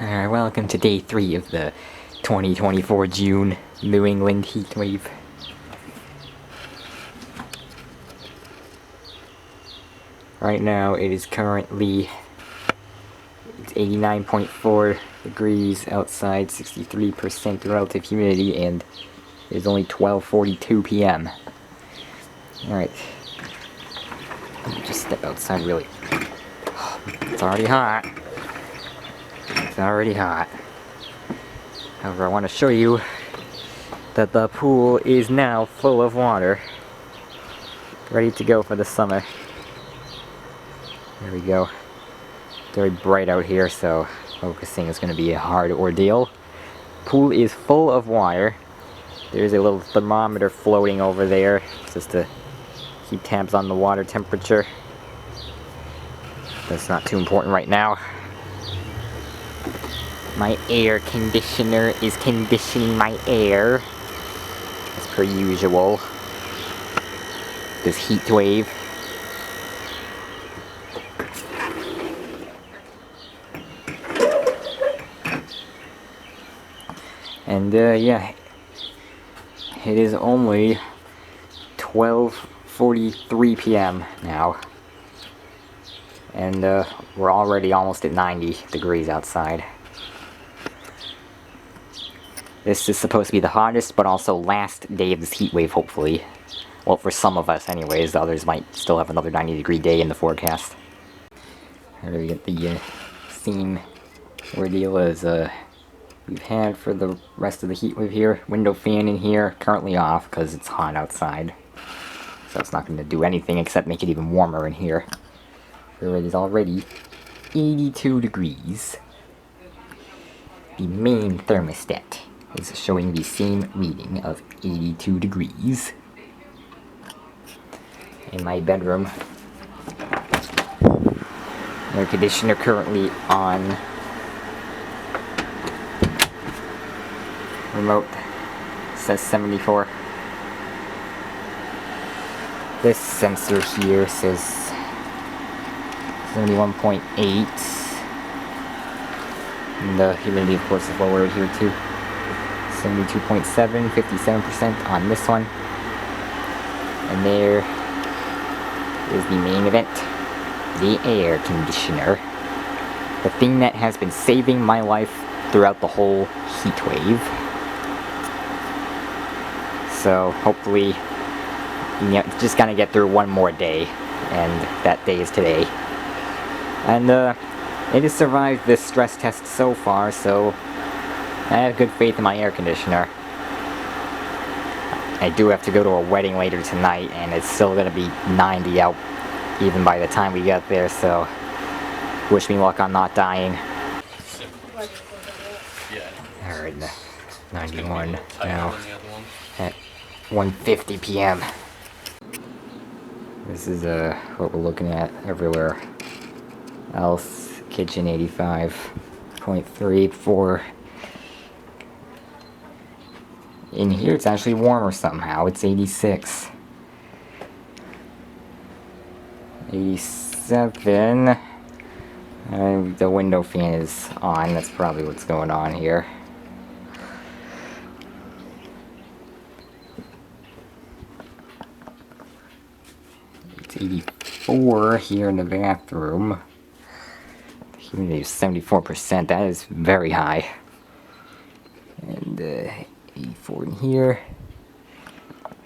Alright, welcome to day 3 of the 2024 June New England Heatwave. Right now it is currently 89.4 degrees outside, 63% relative humidity, and it is only 12:42 p.m. Alright, let me just step outside really. It's already hot. It's already hot. However, I want to show you that the pool is now full of water. Ready to go for the summer. There we go. Very bright out here, so focusing is going to be a hard ordeal. Pool is full of water. There's a little thermometer floating over there just to keep tabs on the water temperature. That's not too important right now. My air conditioner is conditioning my air, as per usual. This heat wave. And yeah, it is only 12:43 p.m. now. And we're already almost at 90 degrees outside. This is supposed to be the hottest, but also last day of this heat wave, hopefully. Well, for some of us anyways, the others might still have another 90-degree day in the forecast. Here we get the same ordeal as we've had for the rest of the heat wave here. Window fan in here, currently off because it's hot outside. So it's not going to do anything except make it even warmer in here. Here it is already 82 degrees. The main thermostat is showing the same reading of 82 degrees. In my bedroom, air conditioner currently on. Remote says 74. This sensor here says 71.8. And the humidity, of course, is lower here too. 72.7, 57% on this one. And there is the main event, the air conditioner. The thing that has been saving my life throughout the whole heat wave. So hopefully, you know, just gonna get through one more day, and that day is today. And it has survived this stress test so far, so I have good faith in my air conditioner. I do have to go to a wedding later tonight, and it's still gonna be 90 out even by the time we get there, so wish me luck on not dying. Alright, 91 now at 1:50 p.m. This is what we're looking at everywhere else. Kitchen 85.34. In here it's actually warmer somehow. It's 86. 87. And the window fan is on. That's probably what's going on here. It's 84 here in the bathroom. The humidity is 74%. That is very high. And 84 in here.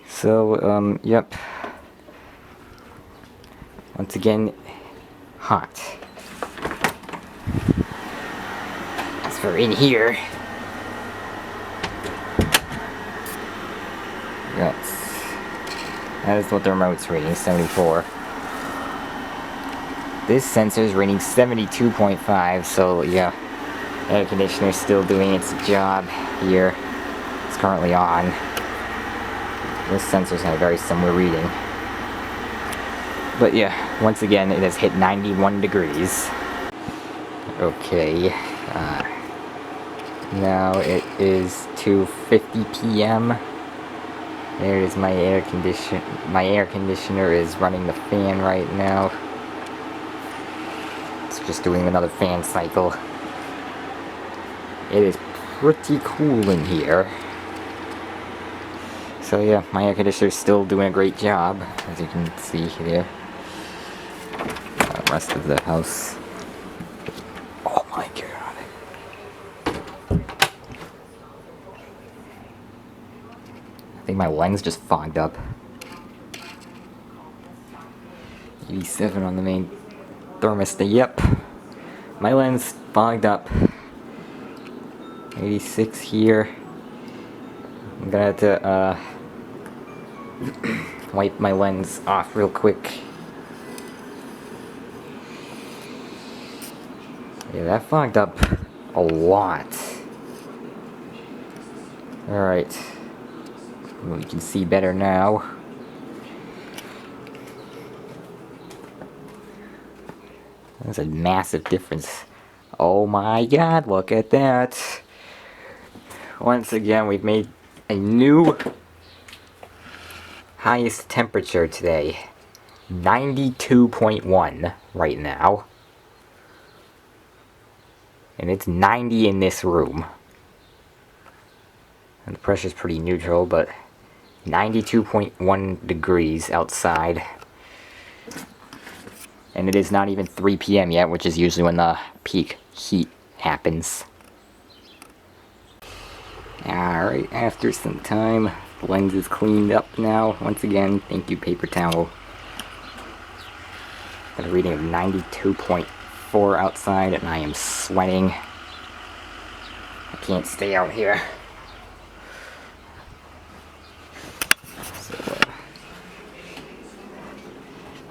So, yep. Once again, hot. As for in here, that is what the remote's rating, 74. This sensor is rating 72.5, so yeah, air conditioner is still doing its job here. It's currently on. This sensor's had a very similar reading. But yeah, once again, it has hit 91 degrees. Okay, now it is 2:50 p.m. There is my air conditioner. My air conditioner is running the fan right now. It's just doing another fan cycle. it is pretty cool in here. So yeah, my air conditioner's still doing a great job, as you can see here. The rest of the house. Oh my god. I think my lens just fogged up. 87 on the main thermostat. Yep. My lens fogged up. 86 here. I'm gonna have to wipe my lens off real quick. Yeah, that fogged up a lot. Alright. Well, you can see better now. That's a massive difference. Oh my god, look at that. Once again, we've made a new highest temperature today. 92.1 right now. And it's 90 in this room. And the pressure's pretty neutral, but 92.1 degrees outside. And it is not even 3 p.m. yet, which is usually when the peak heat happens. Alright, after some time, the lens is cleaned up now. Once again, thank you, paper towel. Got a reading of 92.4 outside, and I am sweating. I can't stay out here. So,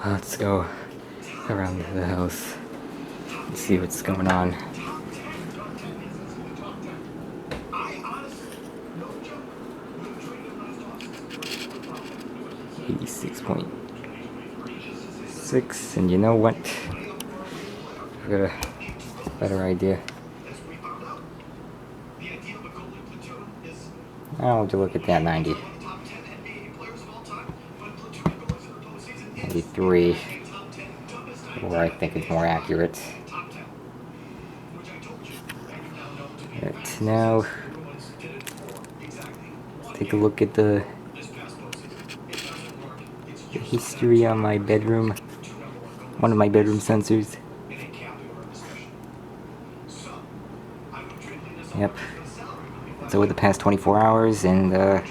let's go around the house and see what's going on. .6, and you know what? I've got a better idea. Now would you look at that 90. 93, or I think it's more accurate. But now, let's take a look at the history on my bedroom. One of my bedroom sensors. Yep. So with the past 24 hours, and at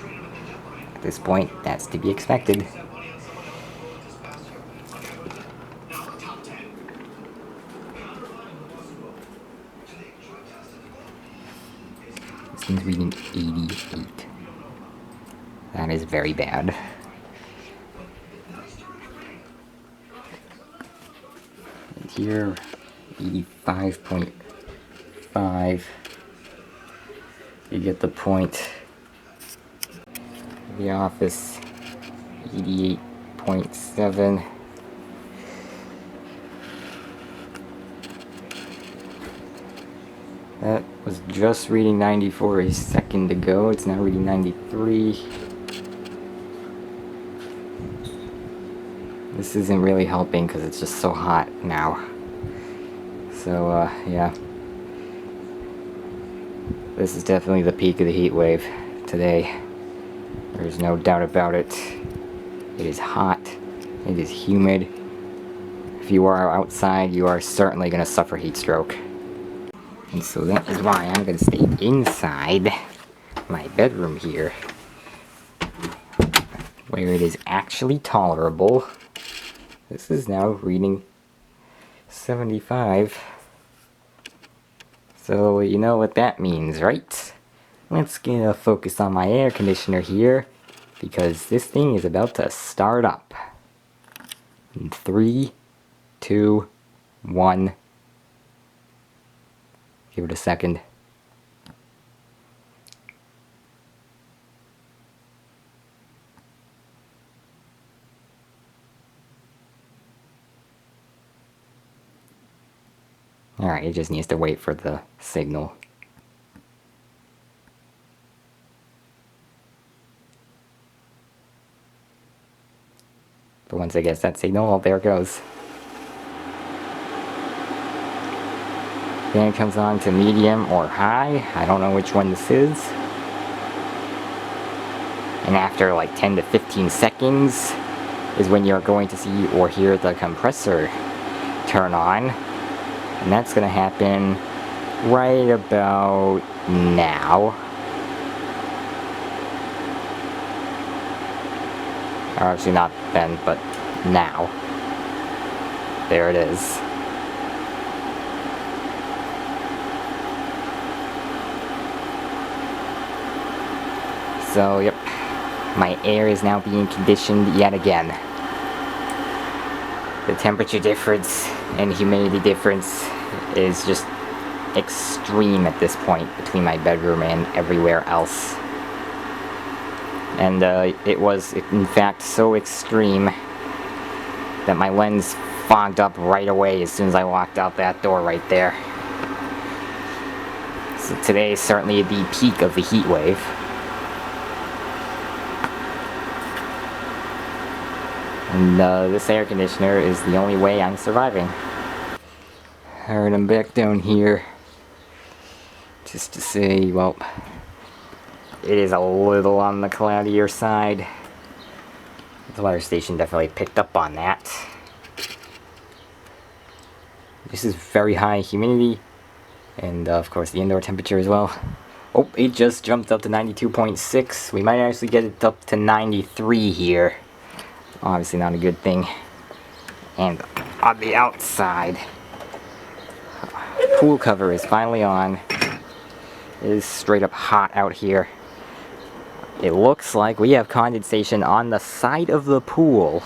this point, that's to be expected. This thing's reading 88. That is very bad. And here, 85.5. You get the point. The office, 88.7. That was just reading 94 a second ago. It's now reading 93. This isn't really helping because it's just so hot now. So, yeah. This is definitely the peak of the heat wave today. There's no doubt about it. It is hot. It is humid. If you are outside, you are certainly going to suffer heat stroke. And so that is why I'm going to stay inside my bedroom here, where it is actually tolerable. This is now reading 75. So you know what that means, right? Let's get a focus on my air conditioner here, because this thing is about to start up. In 3, 2, 1. Give it a second. Alright, it just needs to wait for the signal. But once it gets that signal, well, there it goes. Then it comes on to medium or high. I don't know which one this is. And after like 10 to 15 seconds is when you're going to see or hear the compressor turn on. And that's going to happen right about now. Or actually not then, but now. There it is. So, yep. My air is now being conditioned yet again. The temperature difference and humidity difference is just extreme at this point between my bedroom and everywhere else. And it was, in fact, so extreme that my lens fogged up right away as soon as I walked out that door right there. So today is certainly the peak of the heat wave. And this air conditioner is the only way I'm surviving. Alright, I'm back down here. Just to say, well, it is a little on the cloudier side. The weather station definitely picked up on that. This is very high humidity. And of course the indoor temperature as well. Oh, it just jumped up to 92.6. We might actually get it up to 93 here. Obviously not a good thing. And on the outside, pool cover is finally on. It is straight up hot out here. It looks like we have condensation on the side of the pool.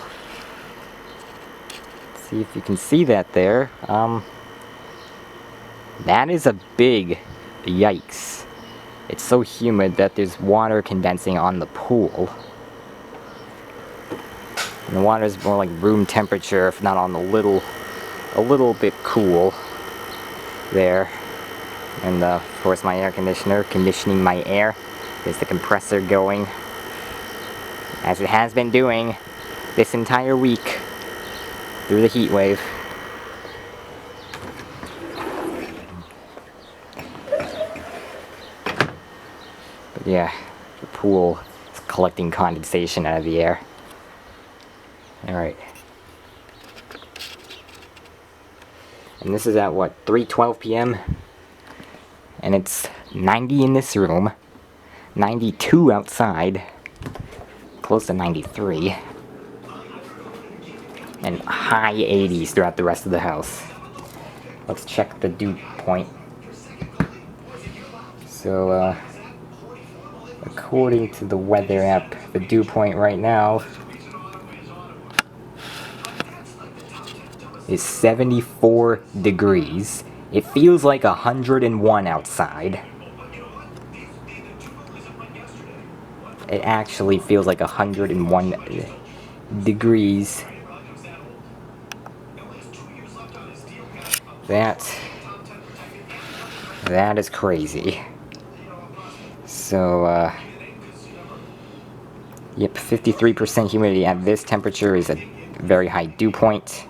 Let's see if you can see that there. That is a big yikes. It's so humid that there's water condensing on the pool. And the water is more like room temperature, if not on a little bit cool there. And of course my air conditioner conditioning my air. Is the compressor going as it has been doing this entire week through the heat wave. But yeah, the pool is collecting condensation out of the air. Alright. And this is at what, 3:12 p.m. and it's 90 in this room. 92 outside, close to 93, and high 80s throughout the rest of the house. Let's check the dew point. So, according to the weather app, the dew point right now is 74 degrees. It feels like 101 outside. It actually feels like 101 degrees. That is crazy. So, yep, 53% humidity at this temperature is a very high dew point.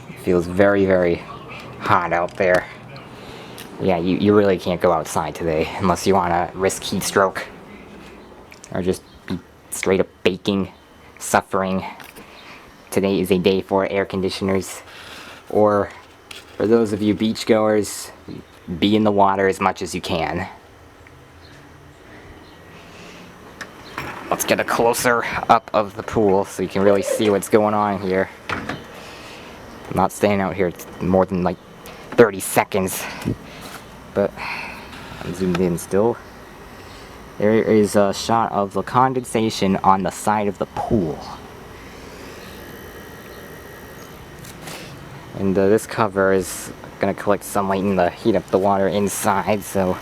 It feels very, very hot out there. Yeah, you really can't go outside today unless you want to risk heat stroke. Or just be straight up baking, suffering. Today is a day for air conditioners. Or, for those of you beachgoers, be in the water as much as you can. Let's get a closer up of the pool so you can really see what's going on here. I'm not staying out here more than like 30 seconds. But, I'm zoomed in still. There is a shot of the condensation on the side of the pool. And this cover is going to collect sunlight and heat up the water inside, so...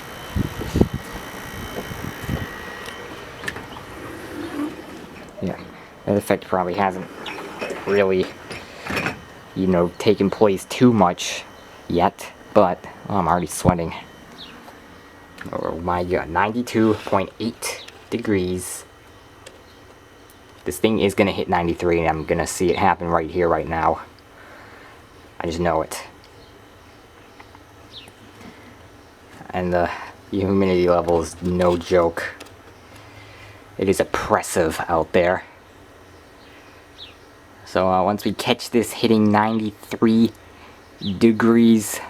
yeah, that effect probably hasn't really, you know, taken place too much yet, but oh, I'm already sweating. Oh my god, 92.8 degrees. This thing is gonna hit 93 and I'm gonna see it happen right here, right now. I just know it. and the humidity level is no joke. It is oppressive out there. So once we catch this hitting 93 degrees,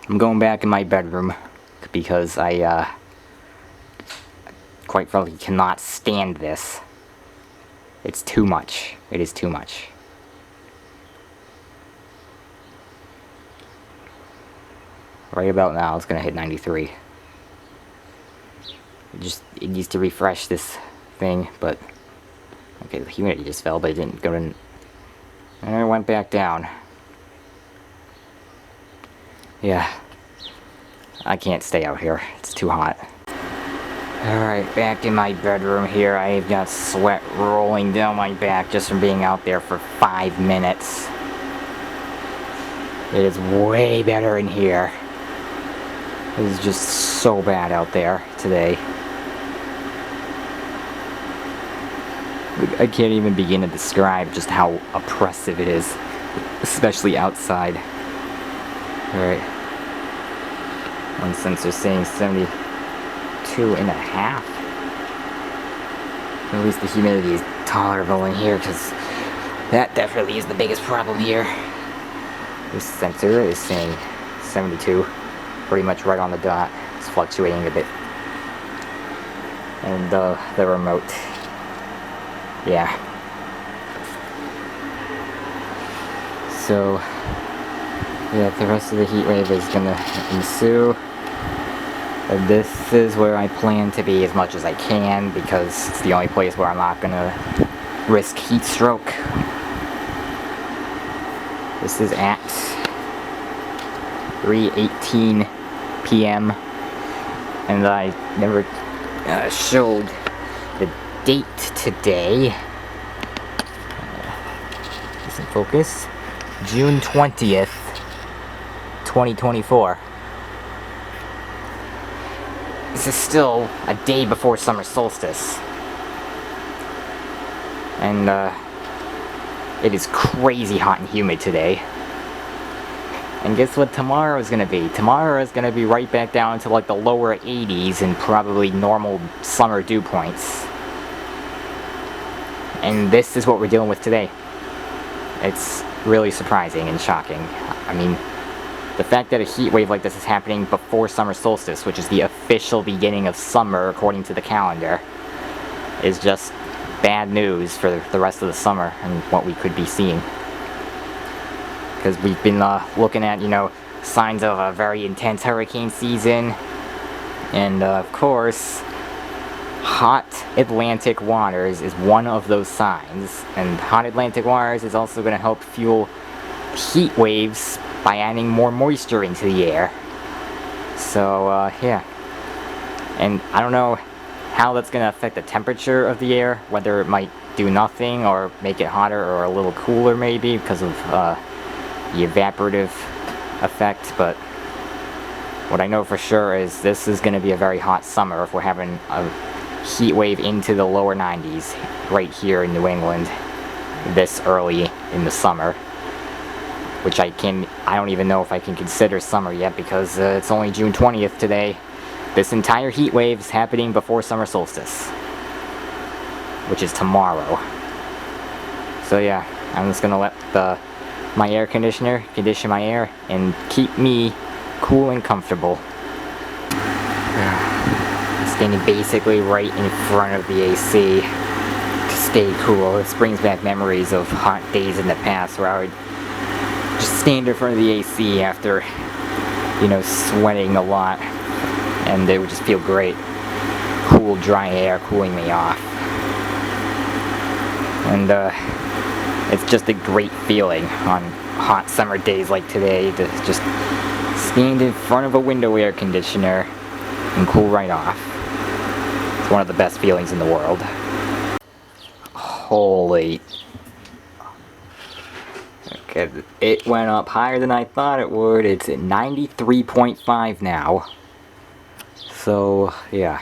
I'm going back in my bedroom because I quite frankly cannot stand this. It's too much. It is too much. Right about now, it's gonna hit 93. It needs to refresh this thing, but okay, the humidity just fell, but it didn't go in. And it went back down. Yeah, I can't stay out here. It's too hot. Alright, back in my bedroom here. I've got sweat rolling down my back just from being out there for 5 minutes. It is way better in here. It is just so bad out there today. I can't even begin to describe just how oppressive it is, especially outside. Alright. One sensor saying 72.5. At least the humidity is tolerable in here, because that definitely is the biggest problem here. This sensor is saying 72. Pretty much right on the dot. It's fluctuating a bit. And the remote. Yeah. So, yeah, the rest of the heat wave is gonna ensue. And this is where I plan to be as much as I can, because it's the only place where I'm not gonna risk heat stroke. This is at 3:18 p.m. and I never showed the date today. Isn't focus. June 20th, 2024. This is still a day before summer solstice. And it is crazy hot and humid today. And guess what tomorrow is going to be? Tomorrow is going to be right back down to like the lower 80s and probably normal summer dew points. And this is what we're dealing with today. It's really surprising and shocking. I mean, the fact that a heat wave like this is happening before summer solstice, which is the official beginning of summer according to the calendar, is just bad news for the rest of the summer and what we could be seeing. Because we've been looking at, you know, signs of a very intense hurricane season. And of course, hot Atlantic waters is one of those signs. And hot Atlantic waters is also going to help fuel heat waves by adding more moisture into the air. So, yeah. And I don't know how that's going to affect the temperature of the air, whether it might do nothing or make it hotter or a little cooler maybe because of the evaporative effect, but what I know for sure is this is going to be a very hot summer if we're having a heat wave into the lower 90s right here in New England this early in the summer, which I don't even know if I can consider summer yet because it's only June 20th today. This entire heat wave is happening before summer solstice, which is tomorrow. So yeah, I'm just gonna let my air conditioner condition my air and keep me cool and comfortable. Standing basically right in front of the AC to stay cool. This brings back memories of hot days in the past where I would just stand in front of the AC after, you know, sweating a lot, and it would just feel great. Cool, dry air cooling me off. And it's just a great feeling on hot summer days like today to just stand in front of a window air conditioner and cool right off. It's one of the best feelings in the world. Holy. Okay, it went up higher than I thought it would. It's at 93.5 now. So, yeah.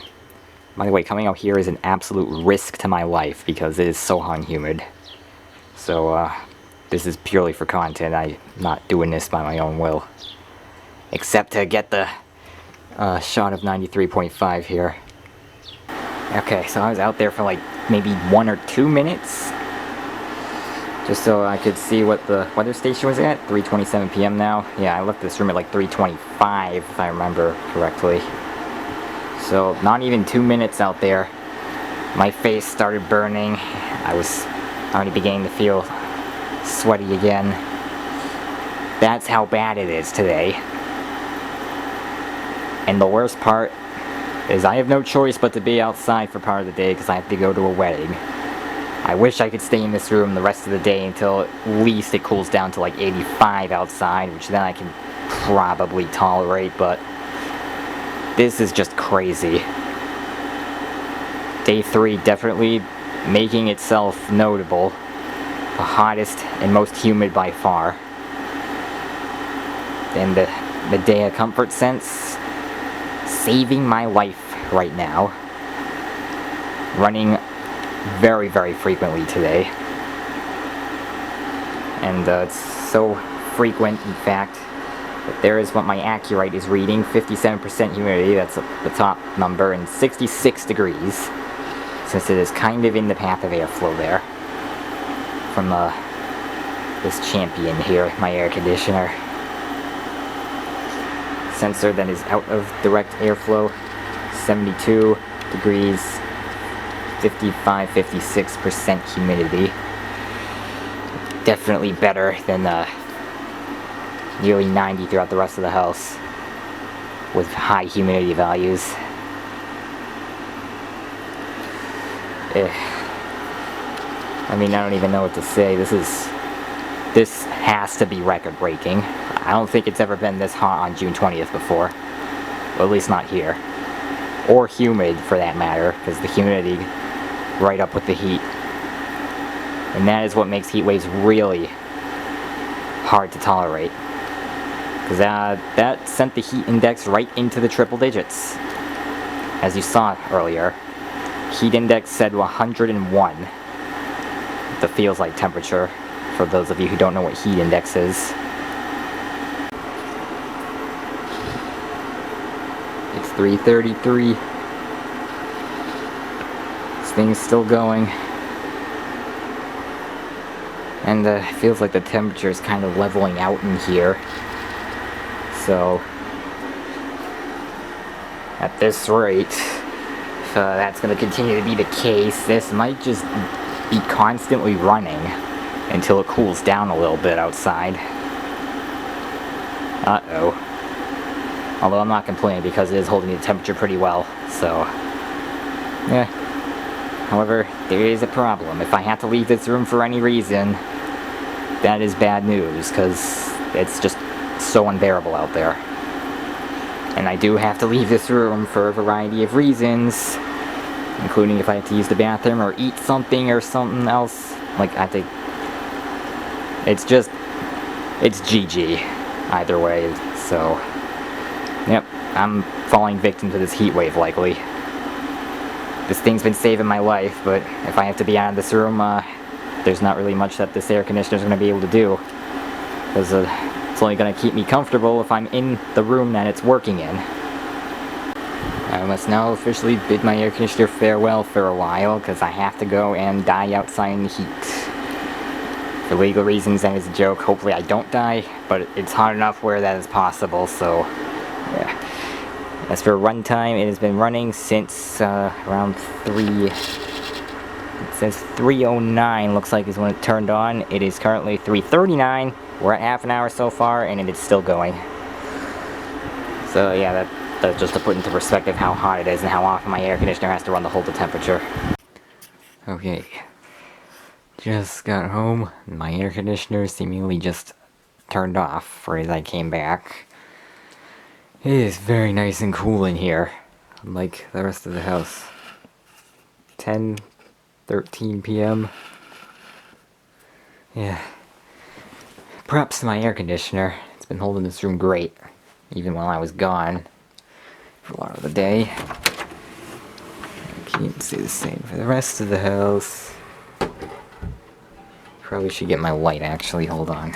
By the way, coming out here is an absolute risk to my life because it is so hot and humid. So, this is purely for content. I'm not doing this by my own will. Except to get the Shot of 93.5 here. Okay, so I was out there for like maybe 1 or 2 minutes, just so I could see what the weather station was at. 3:27 p.m. now. Yeah, I left this room at like 3:25 if I remember correctly. So not even 2 minutes out there, my face started burning. I was already beginning to feel sweaty again. That's how bad it is today. And the worst part is I have no choice but to be outside for part of the day because I have to go to a wedding. I wish I could stay in this room the rest of the day until at least it cools down to like 85 outside, which then I can probably tolerate, but this is just crazy. Day 3 definitely making itself notable. The hottest and most humid by far. And the day of comfort sense, saving my life right now. Running very, very frequently today. And it's so frequent, in fact, that there is what my Accurite is reading, 57% humidity, that's the top number, and 66 degrees, since it is kind of in the path of airflow there, from this Champion here, my air conditioner. Sensor that is out of direct airflow, 72 degrees, 55-56% humidity. Definitely better than nearly 90 throughout the rest of the house with high humidity values. I mean, I don't even know what to say. This has to be record breaking. I don't think it's ever been this hot on June 20th before. Well, at least not here. Or humid, for that matter, because the humidity right up with the heat. And that is what makes heat waves really hard to tolerate. Because that sent the heat index right into the triple digits. As you saw earlier, heat index said 101. The feels like temperature, for those of you who don't know what heat index is. It's 3:33. This thing's still going. And it feels like the temperature is kind of leveling out in here. So, at this rate, if that's going to continue to be the case, this might just be constantly running until it cools down a little bit outside. Uh-oh. Although I'm not complaining because it is holding the temperature pretty well, so... yeah. However, there is a problem. If I have to leave this room for any reason, that is bad news, because it's just so unbearable out there. And I do have to leave this room for a variety of reasons, including if I have to use the bathroom or eat something or something else. Like, I think... it's GG either way, so... yep, I'm falling victim to this heat wave, likely. This thing's been saving my life, but if I have to be out of this room, there's not really much that this air conditioner's going to be able to do. Because it's only going to keep me comfortable if I'm in the room that it's working in. I must now officially bid my air conditioner farewell for a while, because I have to go and die outside in the heat. For legal reasons, that is a joke. Hopefully I don't die, but it's hot enough where that is possible, so... yeah. As for runtime, it has been running since around 3... since 3:09 looks like is when it turned on. It is currently 3:39. We're at half an hour so far, and it is still going. So yeah, that's just to put into perspective how hot it is and how often my air conditioner has to run to hold the temperature. Okay. Just got home. My air conditioner seemingly just turned off right as I came back. It is very nice and cool in here, unlike the rest of the house. 10:13 p.m. Yeah. Props to my air conditioner. It's been holding this room great, even while I was gone for a lot of the day. I can't say the same for the rest of the house. Probably should get my light, actually. Hold on.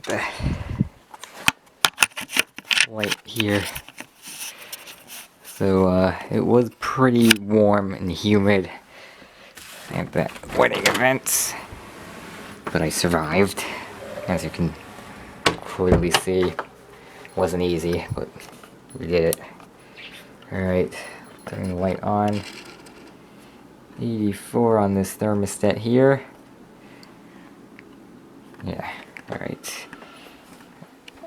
the light here. So it was pretty warm and humid at that wedding event, but I survived. As you can clearly see, it wasn't easy, but we did it. Alright, turning the light on. 84 on this thermostat here. Yeah, alright.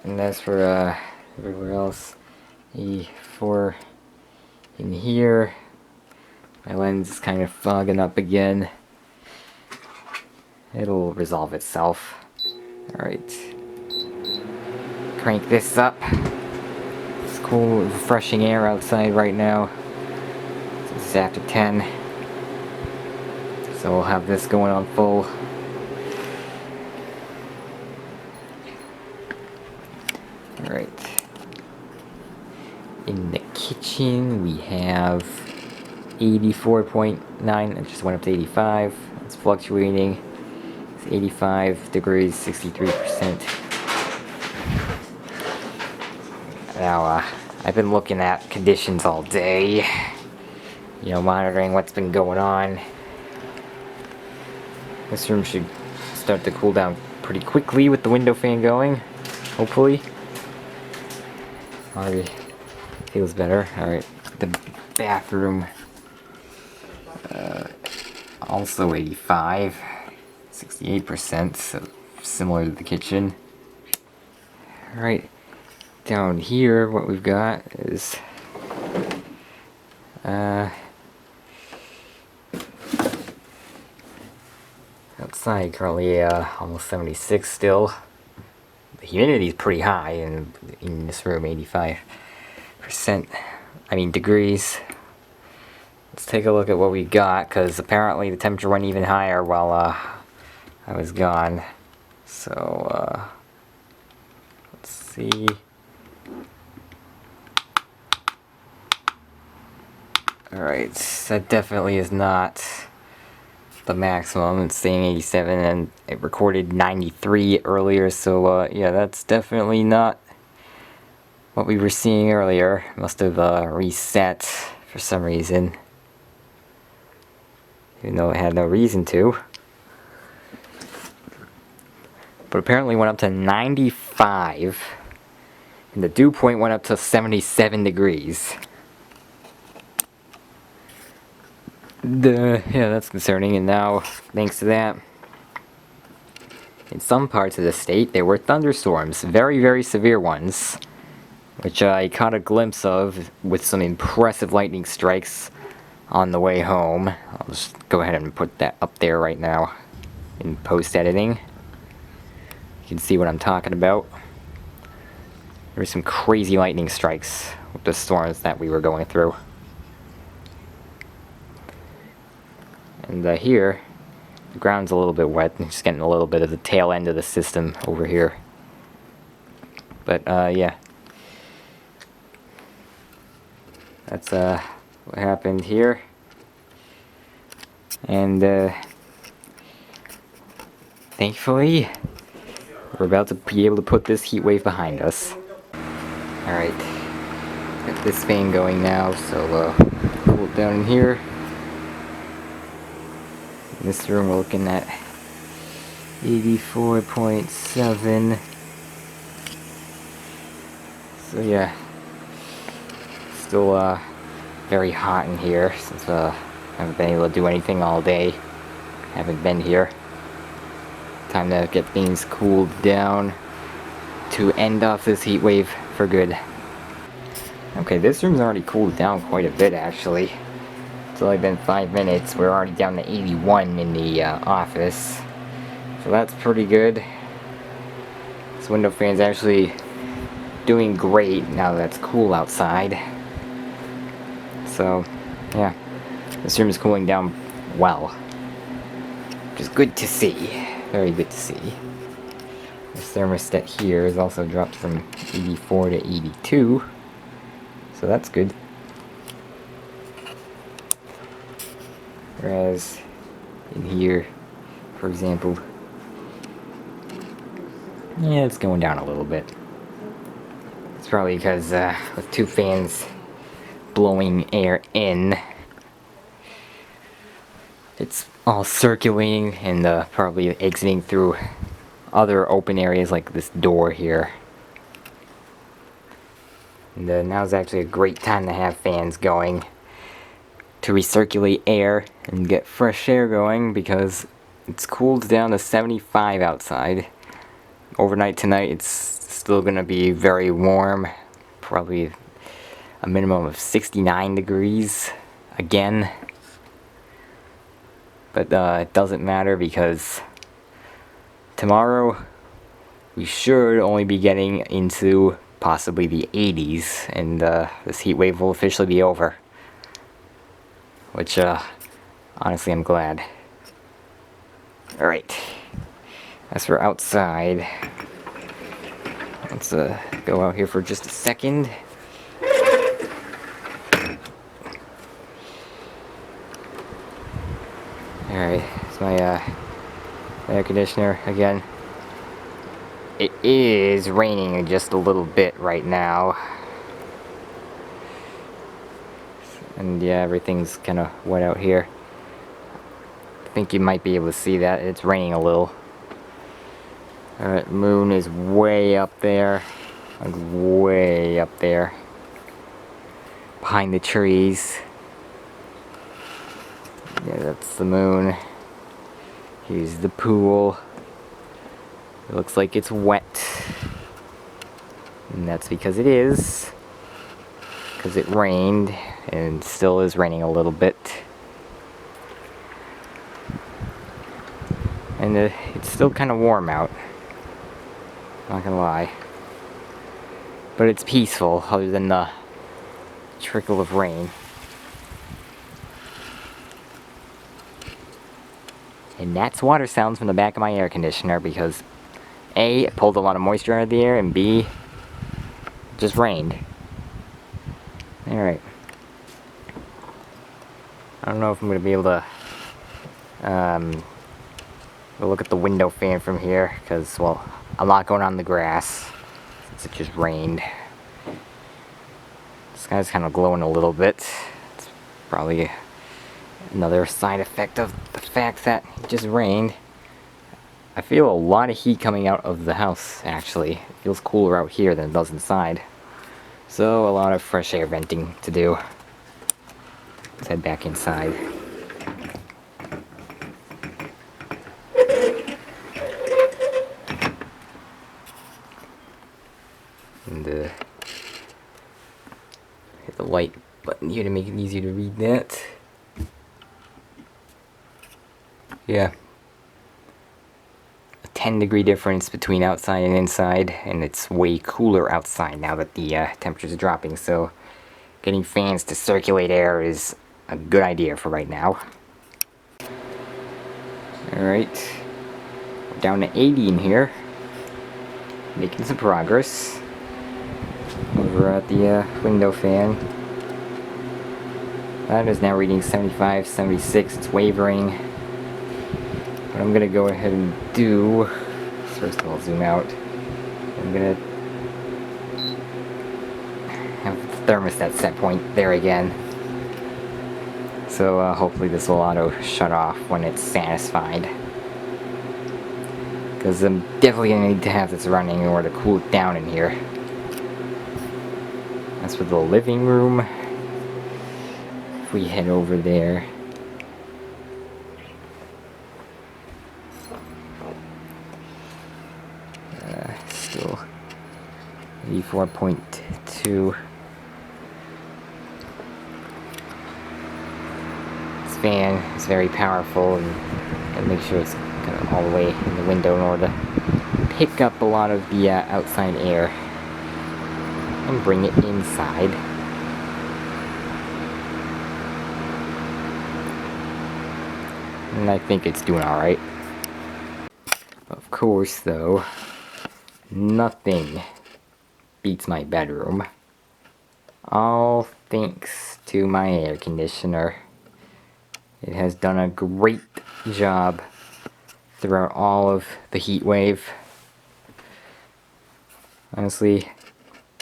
And as for everywhere else, 84 in here. My lens is kind of fogging up again. It'll resolve itself. Alright. Crank this up. It's cool, refreshing air outside right now. This is after 10. So we'll have this going on full. Alright. In the kitchen we have 84.9. It just went up to 85. It's fluctuating. It's 85 degrees, 63%. Now, I've been looking at conditions all day. You know, monitoring what's been going on. This room should start to cool down pretty quickly with the window fan going, hopefully. Already feels better. Alright, the bathroom, also 85, 68%, so similar to the kitchen. Alright, down here what we've got is outside currently almost 76 still. The humidity is pretty high in this room, 85%. I mean degrees. Let's take a look at what we got, because apparently the temperature went even higher while I was gone. So let's see. Alright, that definitely is not the maximum. It's saying 87 and it recorded 93 earlier, so yeah, that's definitely not what we were seeing earlier. Must have reset for some reason, even though it had no reason to. But apparently went up to 95 and the dew point went up to 77 degrees. Yeah, that's concerning. And now, thanks to that, in some parts of the state, there were thunderstorms. Very, very severe ones. Which I caught a glimpse of with some impressive lightning strikes on the way home. I'll just go ahead and put that up there right now in post-editing. You can see what I'm talking about. There were some crazy lightning strikes with the storms that we were going through. And here, the ground's a little bit wet. I'm just getting a little bit of the tail end of the system over here. But yeah. That's what happened here. And thankfully, we're about to be able to put this heat wave behind us. Alright. Got this fan going now, so cool it down in here. In this room we're looking at 84.7. So yeah, still very hot in here since I haven't been able to do anything all day. Haven't been here. Time to get things cooled down to end off this heat wave for good. Okay, this room's already cooled down quite a bit actually. It's only been 5 minutes. We're already down to 81 in the office. So that's pretty good. This window fan's actually doing great now that it's cool outside. So, yeah. This room is cooling down well. Which is good to see. Very good to see. This thermostat here is also dropped from 84 to 82. So that's good. Whereas in here, for example, Yeah, it's going down a little bit. It's probably because with two fans blowing air in, it's all circulating and probably exiting through other open areas like this door here. And now's actually a great time to have fans going to recirculate air and get fresh air going because it's cooled down to 75 outside. Overnight tonight it's still gonna be very warm, probably a minimum of 69 degrees again. But it doesn't matter because tomorrow we should only be getting into possibly the 80s, and this heat wave will officially be over. Which, honestly, I'm glad. Alright. As for outside, let's go out here for just a second. Alright, it's my air conditioner again. It is raining just a little bit right now. And yeah, everything's kind of wet out here. I think you might be able to see that. It's raining a little. Alright, moon is way up there. Like way up there. Behind the trees. Yeah, that's the moon. Here's the pool. It looks like it's wet. And that's because it is. Because it rained. And still is raining a little bit. And it's still kind of warm out. Not gonna lie. But it's peaceful, other than the trickle of rain. And that's water sounds from the back of my air conditioner because A, it pulled a lot of moisture out of the air, and B, it just rained. Alright. I don't know if I'm going to be able to look at the window fan from here, because, well, I'm not going on the grass, since it just rained. The sky's kind of glowing a little bit. It's probably another side effect of the fact that it just rained. I feel a lot of heat coming out of the house, actually. It feels cooler out here than it does inside. So, a lot of fresh air venting to do. Let's head back inside. And hit the light button here to make it easier to read that. Yeah. A 10-degree difference between outside and inside, and it's way cooler outside now that the temperatures are dropping, so getting fans to circulate air is a good idea for right now. Alright. We're down to 80 in here. Making some progress. Over at the window fan. That is now reading 75, 76. It's wavering. What I'm gonna go ahead and do, first of all, zoom out. I'm gonna have the thermostat set point there again. So hopefully this will auto shut off when it's satisfied. Because I'm definitely gonna need to have this running in order to cool it down in here. As for the living room, if we head over there. Still 84.2. This fan is very powerful, and gotta make sure it's kind of all the way in the window in order to pick up a lot of the outside air and bring it inside. And I think it's doing alright. Of course, though, nothing beats my bedroom. All thanks to my air conditioner. It has done a great job throughout all of the heat wave. Honestly,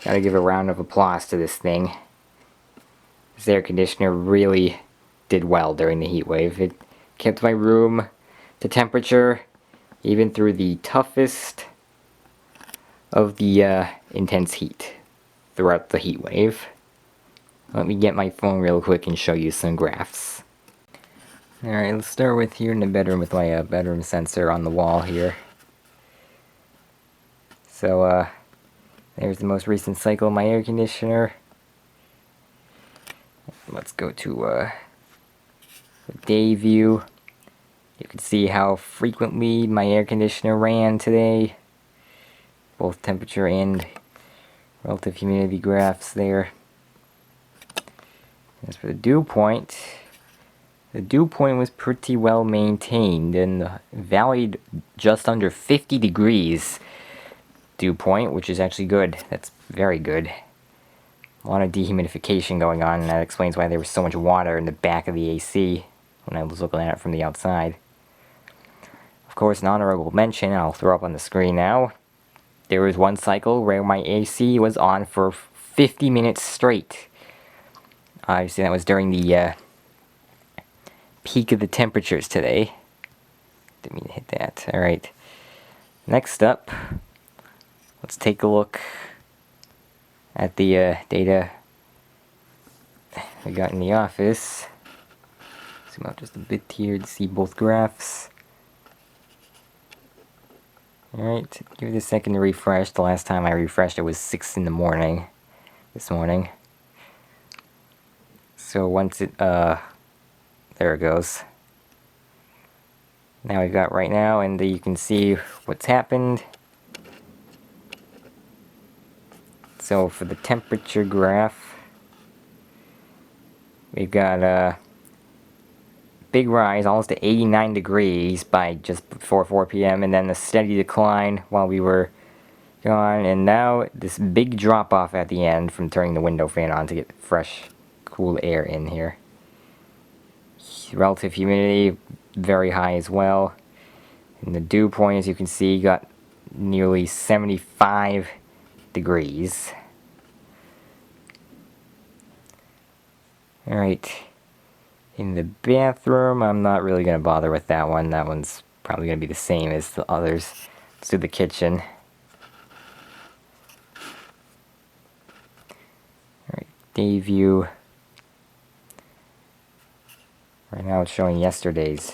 gotta give a round of applause to this thing. This air conditioner really did well during the heat wave. It kept my room to temperature even through the toughest of the intense heat throughout the heat wave. Let me get my phone real quick and show you some graphs. Alright, let's start with here in the bedroom with my bedroom sensor on the wall here. So, there's the most recent cycle of my air conditioner. Let's go to the day view. You can see how frequently my air conditioner ran today. Both temperature and relative humidity graphs there. As for the dew point was pretty well maintained and varied just under 50 degrees dew point, which is actually good. That's very good. A lot of dehumidification going on, and that explains why there was so much water in the back of the AC when I was looking at it from the outside. Of course, an honorable mention, I'll throw up on the screen now. There was one cycle where my AC was on for 50 minutes straight. Obviously, that was during the peak of the temperatures today. Didn't mean to hit that. Alright. Next up, let's take a look at the data we got in the office. Zoom out just a bit here to see both graphs. Alright, give it a second to refresh. The last time I refreshed it was 6 in the morning. This morning. So once it, there it goes. Now we've got right now, and you can see what's happened. So for the temperature graph, we've got a big rise, almost to 89 degrees by just before 4 p.m. and then a steady decline while we were gone, and now this big drop off at the end from turning the window fan on to get fresh, cool air in here. Relative humidity very high as well, and the dew point, as you can see, got nearly 75 degrees. Alright, in the bathroom, I'm not really going to bother with that one. That one's probably going to be the same as the others. Let's do the kitchen. Alright, day view. Right now it's showing yesterday's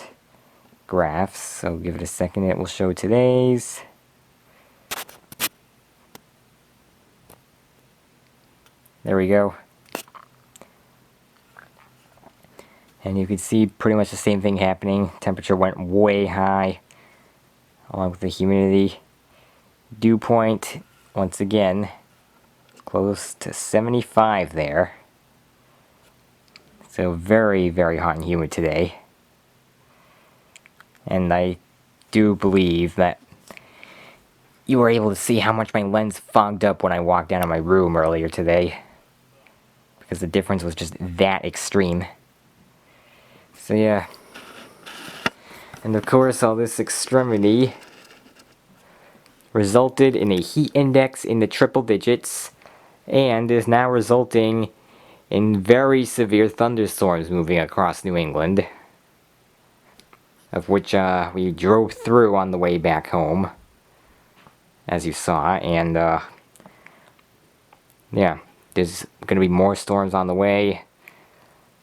graphs, so give it a second, it will show today's. There we go. And you can see pretty much the same thing happening. Temperature went way high, along with the humidity. Dew point, once again, close to 75 there. So very, very hot and humid today. And I do believe that you were able to see how much my lens fogged up when I walked down to my room earlier today, because the difference was just that extreme. So yeah. And of course, all this extremity resulted in a heat index in the triple digits, and is now resulting in very severe thunderstorms moving across New England, of which we drove through on the way back home, as you saw, and yeah, there's going to be more storms on the way,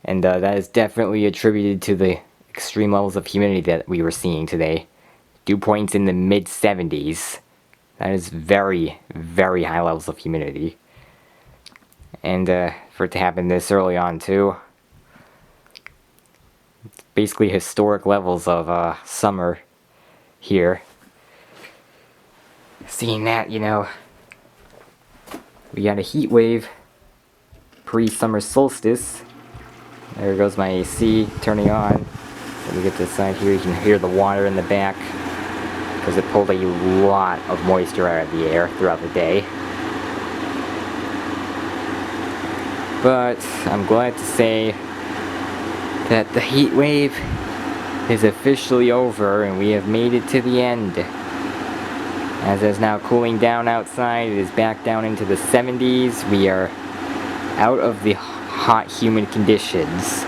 and that is definitely attributed to the extreme levels of humidity that we were seeing today. Dew points in the mid-70s. That is very, very high levels of humidity. And for it to happen this early on too, it's basically historic levels of summer here. Seeing that, you know, we got a heat wave pre-summer solstice. There goes my AC turning on. Let me get this side here. You can hear the water in the back because it pulled a lot of moisture out of the air throughout the day. But I'm glad to say that the heat wave is officially over and we have made it to the end. As it is now cooling down outside, it is back down into the 70s. We are out of the hot, humid conditions.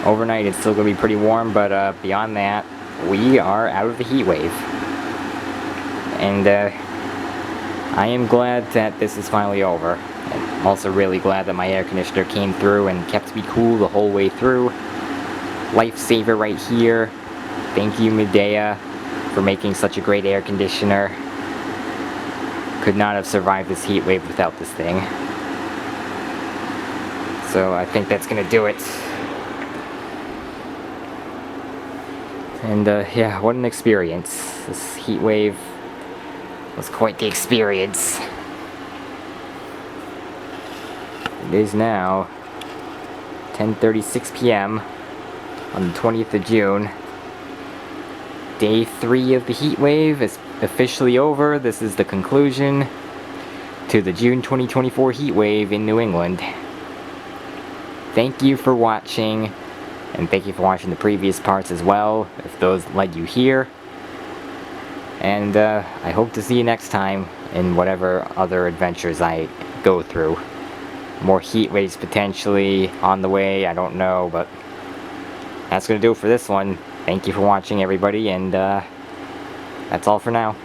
Overnight it's still going to be pretty warm, but beyond that, we are out of the heat wave. And I am glad that this is finally over. I'm also really glad that my air conditioner came through and kept me cool the whole way through. Lifesaver right here. Thank you, Midea, for making such a great air conditioner. Could not have survived this heat wave without this thing. So I think that's gonna do it. And yeah, what an experience. This heat wave was quite the experience. It is now 10:36 p.m. on the 20th of June. Day 3 of the heat wave is officially over. This is the conclusion to the June 2024 heat wave in New England. Thank you for watching, and thank you for watching the previous parts as well, if those led you here. And I hope to see you next time in whatever other adventures I go through. More heat waves potentially on the way, I don't know, but that's gonna do it for this one. Thank you for watching, everybody, and that's all for now.